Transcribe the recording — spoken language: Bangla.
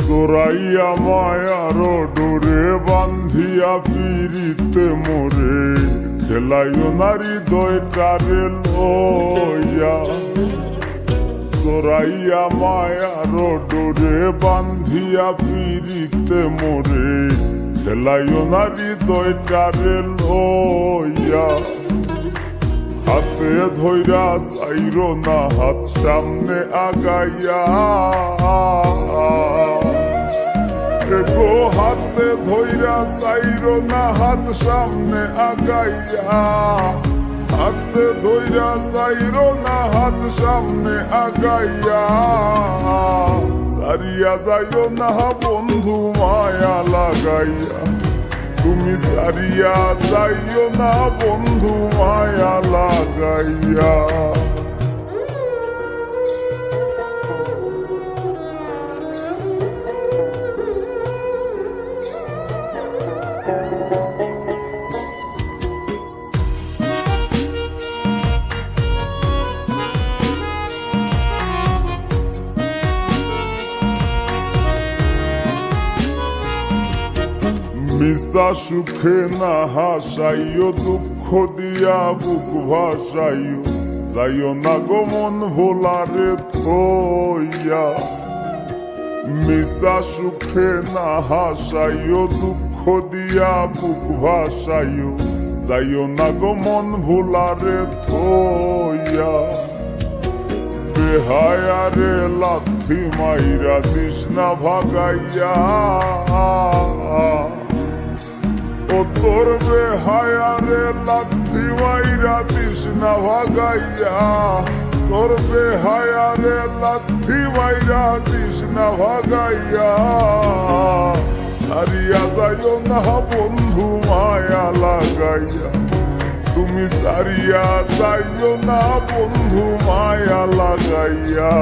জোরাইয়া মায়ার ডোরে বান্ধিয়া পিরিতে মোরে খেলাইও নারী দয়টারে লইয়া জোরাইয়া মায়ার ডোরে বান্ধিয়া পিরিতে মোরে খেলাইও নারী দয়টারে লইয়া হাতে ধইরা চাইরো না হাত সামনে আগাইয়া গো হাতে ধইরা চাইরো না হাত সামনে আগাইয়া হাতে ধইরা চাইরো না হাত সামনে আগাইয়া সারিয়া যাইও না বন্ধু মায়া লাগাইয়া তুমি সারিয়া যাইও না বন্ধু মায়া লাগাইয়া মিশা সুখে না হাসাইও দুঃখ দিয়া বুক ভাসাইও যাইও না গো মন ভোলারে থইয়া মিশা সুখে না হাসাইও দুঃখ দিয়া বুক ভাসাইও যাইও না গো মন ভোলারে থইয়া বেহায়ারে লাথি মাইরা দিস না ভাগাইয়া ও তোর বেহায়ারে লাথি মাইরা দিস না ভাগাইয়া তোর বেহায়ারে লাথি মাইরা দিস না ভাগাইয়া সারিয়া যাইও না বন্ধু মায়া লাগাইয়া তুমি সারিয়া যাইও না বন্ধু মায়া লাগাইয়া